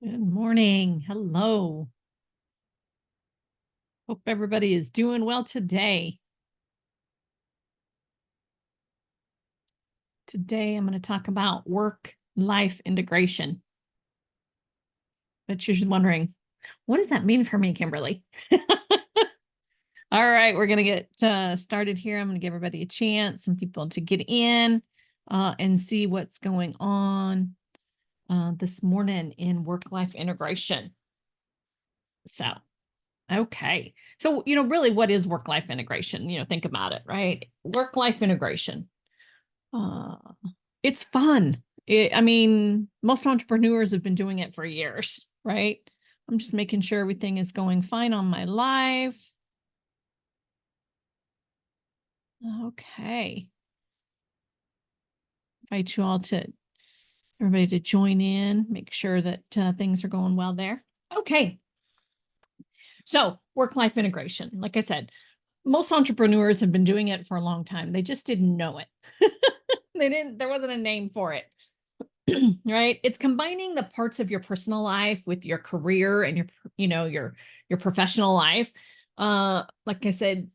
Good morning. Hello. Hope everybody is doing well today. Today, I'm going to talk about work life integration. But you're wondering, what does that mean for me, Kimberly? All right, we're going to get started here. I'm going to give everybody a chance, some people to get in and see what's going on this morning in work life integration. So, okay. So, really, what is work life integration? Think about it, right? Work life integration. Uh, it's fun. I mean, most entrepreneurs have been doing it for years, right? I'm just making sure everything is going fine on my live. Okay. Invite you all to everybody to join in, make sure that things are going well there. Okay. So, work life integration. Like I said, most entrepreneurs have been doing it for a long time. They just didn't know it. There wasn't a name for it. Right? It's combining the parts of your personal life with your career and your professional life. Like I said,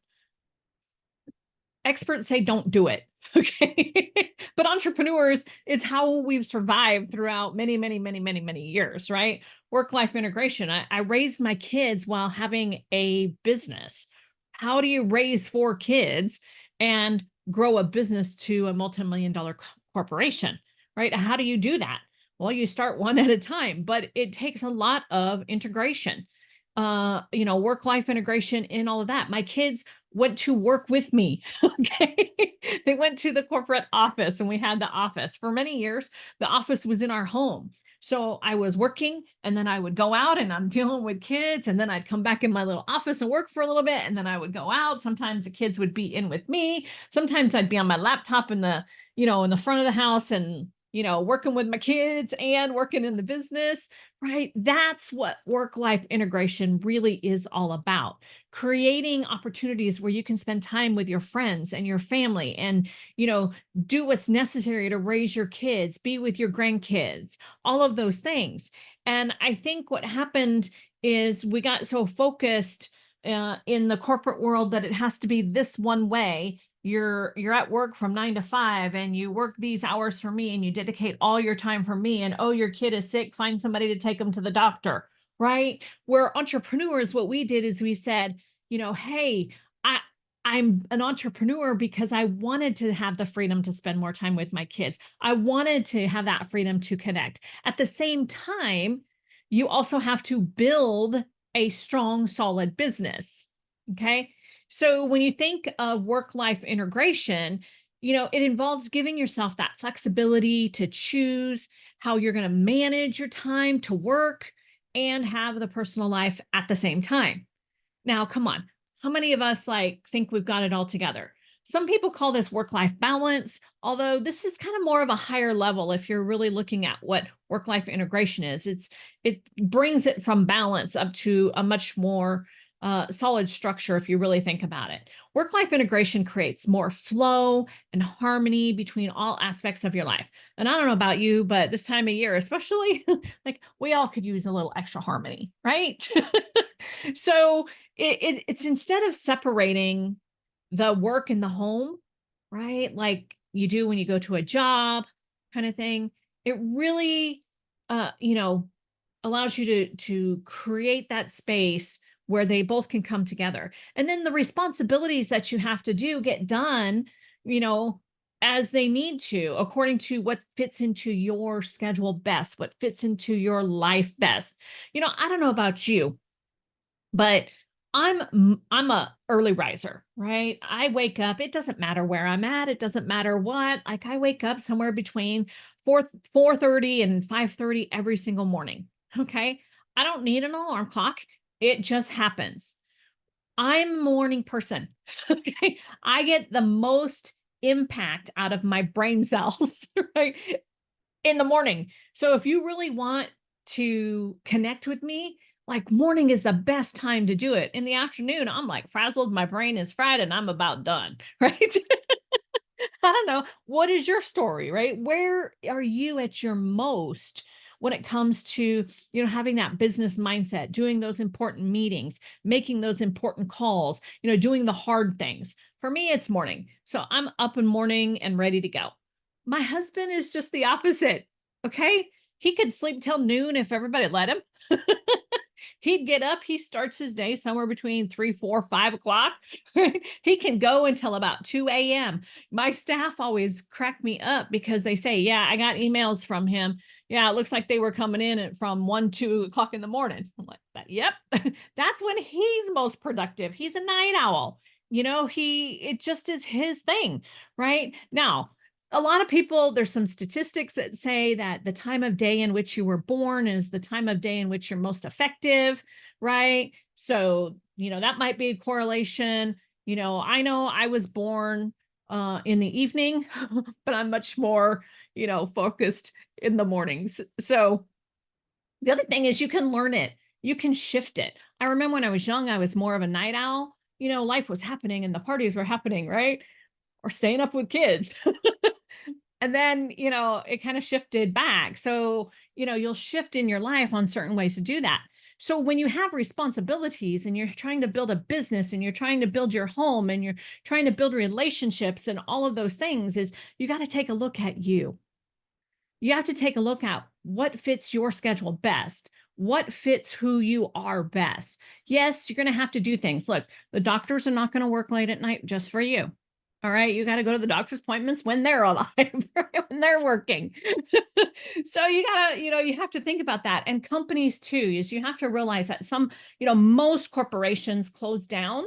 experts say don't do it. Okay. But entrepreneurs, it's how we've survived throughout many, many, many, many, many years, right? Work life integration. I raised my kids while having a business. How do you raise four kids and grow a business to a multi-million-dollar corporation, right? How do you do that? Well, you start one at a time, but it takes a lot of integration. Work life integration and all of that. My kids went to work with me. Okay. They went to the corporate office and we had the office for many years. The office was in our home. So I was working and then I would go out and I'm dealing with kids. And then I'd come back in my little office and work for a little bit. And then I would go out. Sometimes the kids would be in with me. Sometimes I'd be on my laptop in the front of the house and, working with my kids and working in the business, right? That's what work life integration really is all about, creating opportunities where you can spend time with your friends and your family and do what's necessary to raise your kids, be with your grandkids, all of those things. And I think what happened is we got so focused in the corporate world that it has to be this one way. You're at work from 9 to 5 and you work these hours for me and you dedicate all your time for me, and oh, your kid is sick, find somebody to take them to the doctor, right? Where entrepreneurs, what we did is we said, hey, I I'm an entrepreneur because I wanted to have the freedom to spend more time with my kids. I wanted to have that freedom to connect. At the same time, you also have to build a strong, solid business. Okay. So when you think of work life integration, it involves giving yourself that flexibility to choose how you're going to manage your time to work and have the personal life at the same time. Now, come on. How many of us think we've got it all together? Some people call this work-life balance, although this is kind of more of a higher level if you're really looking at what work-life integration is. It brings it from balance up to a much more solid structure if you really think about it. Work-life integration creates more flow and harmony between all aspects of your life. And I don't know about you, but this time of year, especially, like we all could use a little extra harmony, right? So it's instead of separating the work and the home, right? Like you do when you go to a job kind of thing, it really uh, you know, allows you to create that space where they both can come together. And then the responsibilities that you have to do get done, you know, as they need to, according to what fits into your schedule best, what fits into your life best. I don't know about you, but I'm a early riser, right? I wake up, it doesn't matter where I'm at, it doesn't matter what. Like I wake up somewhere between 4:30 and 5:30 every single morning. Okay? I don't need an alarm clock. It just happens. I'm a morning person. Okay? I get the most impact out of my brain cells, right? In the morning. So if you really want to connect with me, like morning is the best time to do it. In the afternoon, I'm like frazzled, my brain is fried, and I'm about done, right? I don't know. What is your story, right? Where are you at your most when it comes to, having that business mindset, doing those important meetings, making those important calls, doing the hard things. For me, it's morning. So I'm up in morning and ready to go. My husband is just the opposite. Okay. He could sleep till noon if everybody let him. He'd get up. He starts his day somewhere between 3, 4, 5 o'clock. He can go until about 2 a.m. My staff always crack me up because they say, yeah, I got emails from him. Yeah, it looks like they were coming in from 1, 2 o'clock in the morning. I'm like, yep. That's when he's most productive. He's a night owl. It just is his thing. Right now, a lot of people, there's some statistics that say that the time of day in which you were born is the time of day in which you're most effective, right? So, that might be a correlation. I know I was born in the evening, but I'm much more, focused in the mornings. So the other thing is you can learn it. You can shift it. I remember when I was young, I was more of a night owl. Life was happening and the parties were happening, right? Or staying up with kids. And then, it kind of shifted back. So, you'll shift in your life on certain ways to do that. So when you have responsibilities and you're trying to build a business and you're trying to build your home and you're trying to build relationships and all of those things, is you got to take a look at you. You have to take a look at what fits your schedule best, what fits who you are best. Yes, you're going to have to do things. Look, the doctors are not going to work late at night just for you. All right. You got to go to the doctor's appointments when they're alive, when they're working. So you got to, you have to think about that. And companies too, is you have to realize that most corporations close down,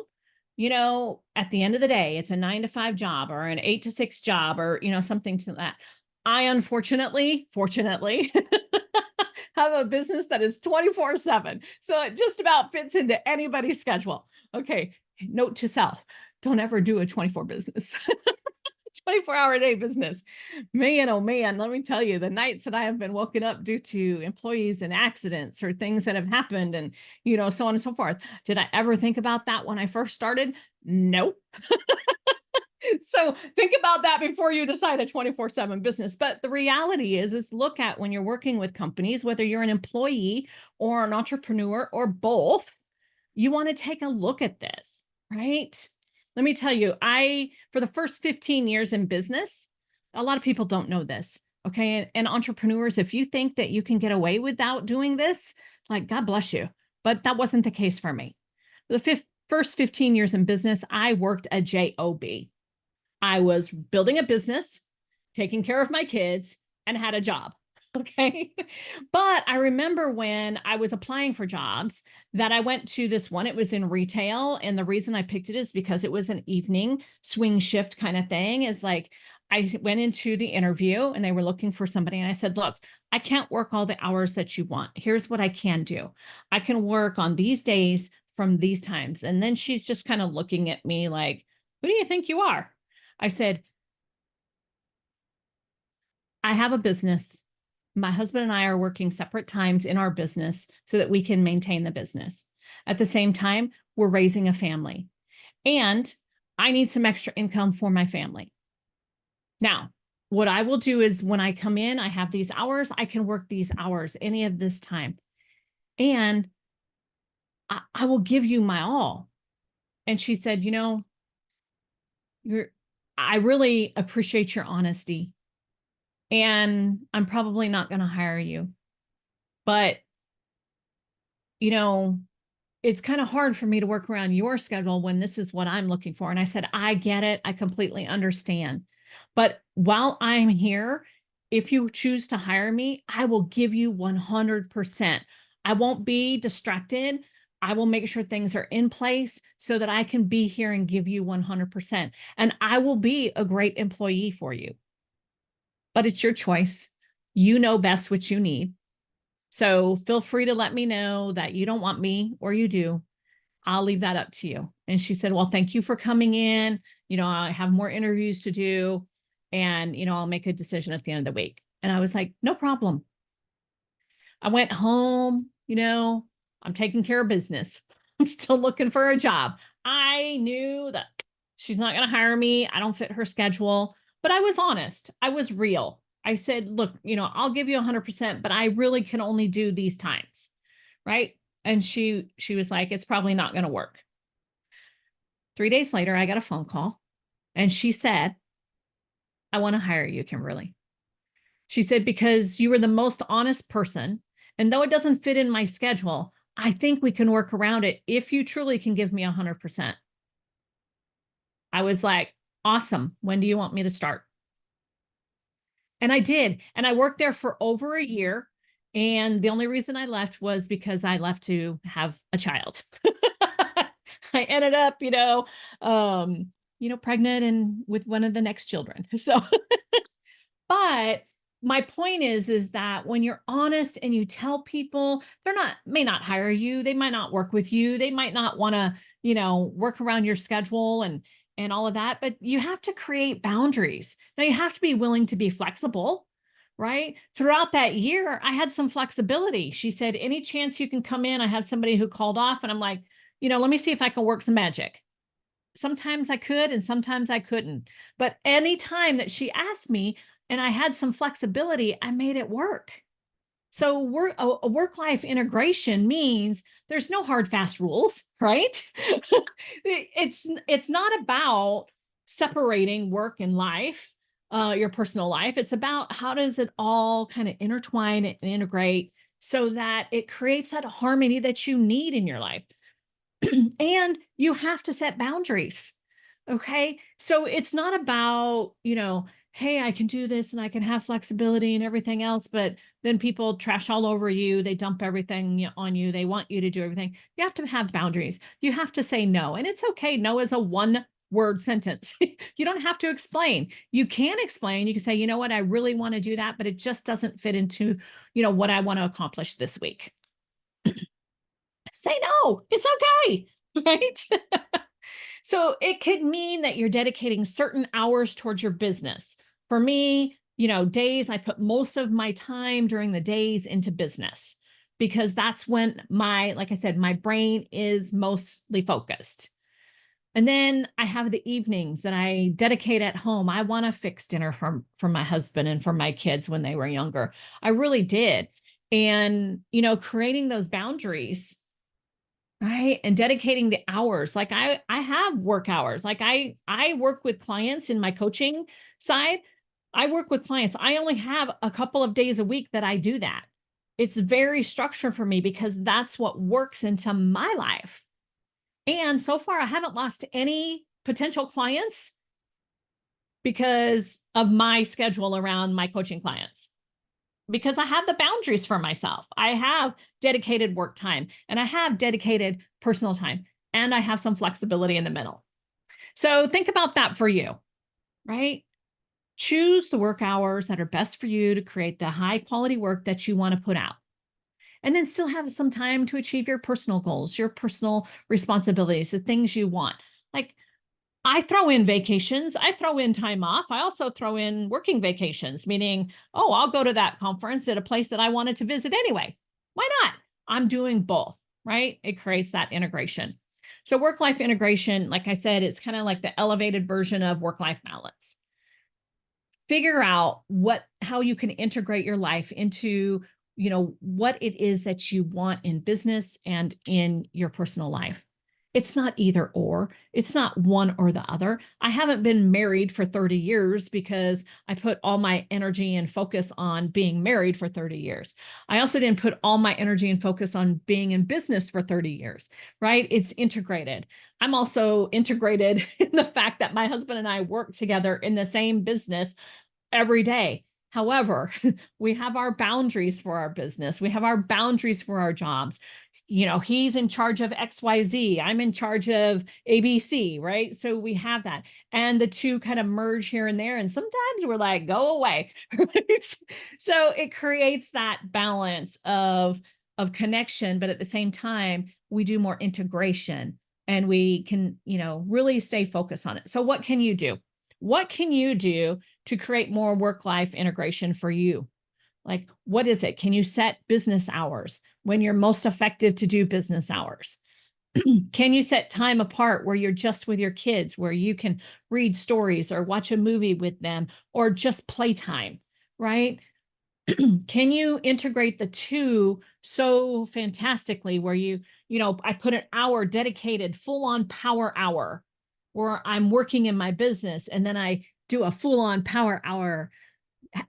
at the end of the day, it's a 9 to 5 job or an 8 to 6 job or, something to that. I fortunately have a business that is 24/7. So it just about fits into anybody's schedule. Okay. Note to self, don't ever do a 24 business. 24-hour day business. Man, oh man, let me tell you, the nights that I have been woken up due to employees and accidents or things that have happened and, so on and so forth. Did I ever think about that when I first started? Nope. So think about that before you decide a 24/7 business. But the reality is look at when you're working with companies, whether you're an employee or an entrepreneur or both, you want to take a look at this, right? Let me tell you, for the first 15 years in business, a lot of people don't know this. Okay. And entrepreneurs, if you think that you can get away without doing this, like, God bless you. But that wasn't the case for me. The first 15 years in business, I worked a job. I was building a business, taking care of my kids, and had a job. Okay. But I remember when I was applying for jobs that I went to this one, it was in retail. And the reason I picked it is because it was an evening swing shift kind of thing. Is like, I went into the interview and they were looking for somebody. And I said, look, I can't work all the hours that you want. Here's what I can do. I can work on these days from these times. And then she's just kind of looking at me like, who do you think you are? I said, I have a business. My husband and I are working separate times in our business so that we can maintain the business. At the same time, we're raising a family and I need some extra income for my family. Now, what I will do is when I come in, I have these hours, I can work these hours, any of this time. And I will give you my all. And she said, I really appreciate your honesty. And I'm probably not going to hire you. But, it's kind of hard for me to work around your schedule when this is what I'm looking for. And I said, I get it. I completely understand. But while I'm here, if you choose to hire me, I will give you 100%. I won't be distracted. I will make sure things are in place so that I can be here and give you 100%. And I will be a great employee for you. But it's your choice. You know best what you need. So feel free to let me know that you don't want me or you do. I'll leave that up to you. And she said, well, thank you for coming in. I have more interviews to do and, I'll make a decision at the end of the week. And I was like, no problem. I went home, I'm taking care of business. I'm still looking for a job. I knew that she's not going to hire me. I don't fit her schedule, but I was honest. I was real. I said, look, I'll give you 100%, but I really can only do these times. Right. And she was like, it's probably not going to work. 3 days later, I got a phone call and she said, I want to hire you, Kimberly. She said, because you were the most honest person. And though it doesn't fit in my schedule, I think we can work around it if you truly can give me 100%. I was like, awesome. When do you want me to start? And I did. And I worked there for over a year. And the only reason I left was because I left to have a child. I ended up, pregnant and with one of the next children. So but my point is that when you're honest and you tell people, may not hire you, they might not work with you, they might not want to, work around your schedule and all of that, but you have to create boundaries. Now you have to be willing to be flexible, right? Throughout that year, I had some flexibility. She said, any chance you can come in? I have somebody who called off, and I'm like, let me see if I can work some magic. Sometimes I could and sometimes I couldn't. But anytime that she asked me and I had some flexibility, I made it work. So a work-life integration means there's no hard, fast rules, right? It's not about separating work and life, your personal life. It's about how does it all kind of intertwine and integrate so that it creates that harmony that you need in your life. And you have to set boundaries. Okay. So it's not about, hey, I can do this and I can have flexibility and everything else, but then people trash all over you. They dump everything on you. They want you to do everything. You have to have boundaries. You have to say no. And it's okay. No is a one-word sentence. You don't have to explain. You can explain. You can say, you know what, I really want to do that, but it just doesn't fit into, what I want to accomplish this week. Say no. It's okay. Right. So it could mean that you're dedicating certain hours towards your business. For me, days, I put most of my time during the days into business because that's when like I said, my brain is mostly focused. And then I have the evenings that I dedicate at home. I want to fix dinner for my husband and for my kids when they were younger. I really did. And, creating those boundaries, right, and dedicating the hours. Like I have work hours. Like I work with clients in my coaching side. I work with clients. I only have a couple of days a week that I do that. It's very structured for me because that's what works into my life. And so far I haven't lost any potential clients because of my schedule around my coaching clients, because I have the boundaries for myself. I have dedicated work time and I have dedicated personal time and I have some flexibility in the middle. So think about that for you, right? Choose the work hours that are best for you to create the high quality work that you want to put out. And then still have some time to achieve your personal goals, your personal responsibilities, the things you want. Like I throw in vacations, I throw in time off. I also throw in working vacations, meaning, oh, I'll go to that conference at a place that I wanted to visit anyway. Why not? I'm doing both, right? It creates that integration. So work-life integration, like I said, it's kind of like the elevated version of work-life balance. Figure out how you can integrate your life into, what it is that you want in business and in your personal life. It's not either or. It's not one or the other. I haven't been married for 30 years because I put all my energy and focus on being married for 30 years. I also didn't put all my energy and focus on being in business for 30 years, right? It's integrated. I'm also integrated in the fact that my husband and I work together in the same business every day. However, we have our boundaries for our business. We have our boundaries for our jobs. He's in charge of XYZ. I'm in charge of ABC, right? So we have that. And the two kind of merge here and there. And sometimes we're like, go away. Right? So it creates that balance of connection, but at the same time, we do more integration and we can, really stay focused on it. So what can you do? What can you do to create more work-life integration for you? Like, what is it? Can you set business hours when you're most effective to do business hours? Can you set time apart where you're just with your kids, where you can read stories or watch a movie with them or just playtime, right? Can you integrate the two so fantastically where I put an hour dedicated full on power hour where I'm working in my business and then I do a full on power hour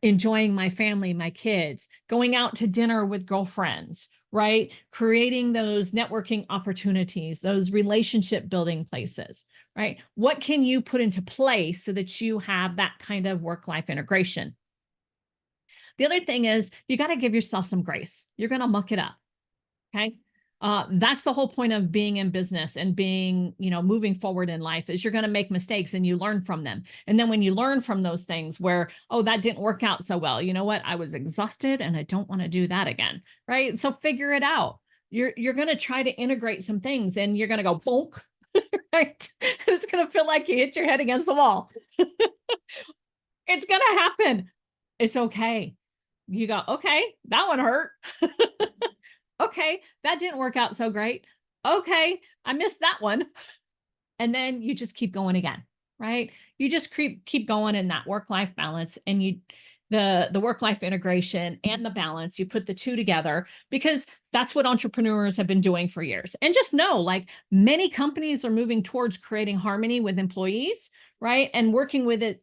enjoying my family, my kids, going out to dinner with girlfriends, right? Creating those networking opportunities, those relationship building places, right? What can you put into place so that you have that kind of work-life integration? The other thing is you got to give yourself some grace. You're going to muck it up. Okay. That's the whole point of being in business and being, moving forward in life is you're going to make mistakes and you learn from them. And then when you learn from those things where, oh, that didn't work out so well, you know what? I was exhausted and I don't want to do that again. Right. So figure it out. You're going to try to integrate some things and you're going to go bonk. Right. It's going to feel like you hit your head against the wall. It's going to happen. It's okay. You go, okay, that one hurt. Okay, that didn't work out so great. Okay, I missed that one. And then you just keep going again, right? You just keep going in that work-life balance and the work-life integration and the balance, you put the two together because that's what entrepreneurs have been doing for years. And just know, like many companies are moving towards creating harmony with employees, right? And working with it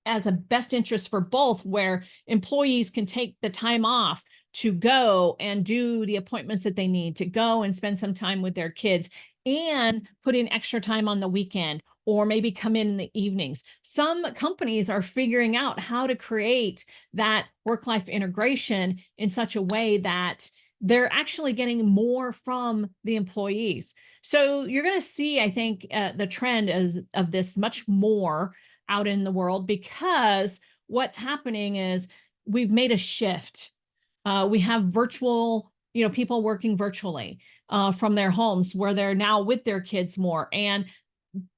as a best interest for both, where employees can take the time off to go and do the appointments that they need to go and spend some time with their kids and put in extra time on the weekend or maybe come in the evenings. Some companies are figuring out how to create that work-life integration in such a way that they're actually getting more from the employees. So you're going to see, I think, the trend of this much more out in the world because what's happening is we've made a shift. We have virtual, people working virtually from their homes where they're now with their kids more. And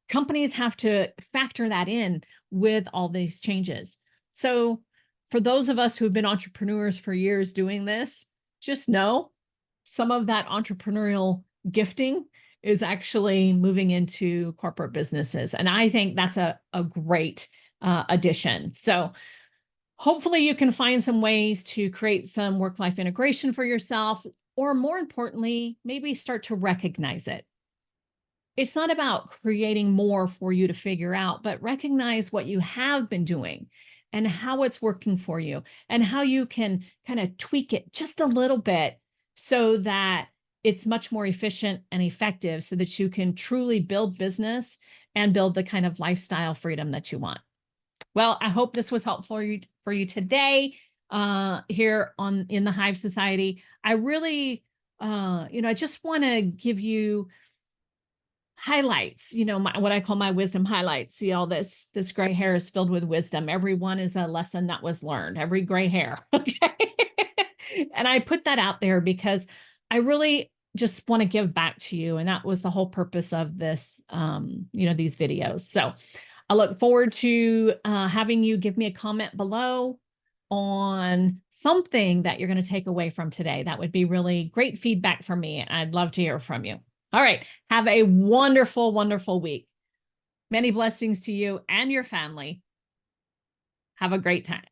companies have to factor that in with all these changes. So for those of us who've been entrepreneurs for years doing this, just know some of that entrepreneurial gifting is actually moving into corporate businesses. And I think that's a great addition. So hopefully you can find some ways to create some work-life integration for yourself, or more importantly, maybe start to recognize it. It's not about creating more for you to figure out, but recognize what you have been doing and how it's working for you and how you can kind of tweak it just a little bit so that it's much more efficient and effective so that you can truly build business and build the kind of lifestyle freedom that you want. Well, I hope this was helpful for you today here in the Hive Society. I really, I just want to give you highlights, what I call my wisdom highlights. See, all this gray hair is filled with wisdom. Every one is a lesson that was learned, every gray hair. Okay. And I put that out there because I really just want to give back to you. And that was the whole purpose of this, these videos. So I look forward to having you give me a comment below on something that you're going to take away from today. That would be really great feedback for me. I'd love to hear from you. All right. Have a wonderful, wonderful week. Many blessings to you and your family. Have a great time.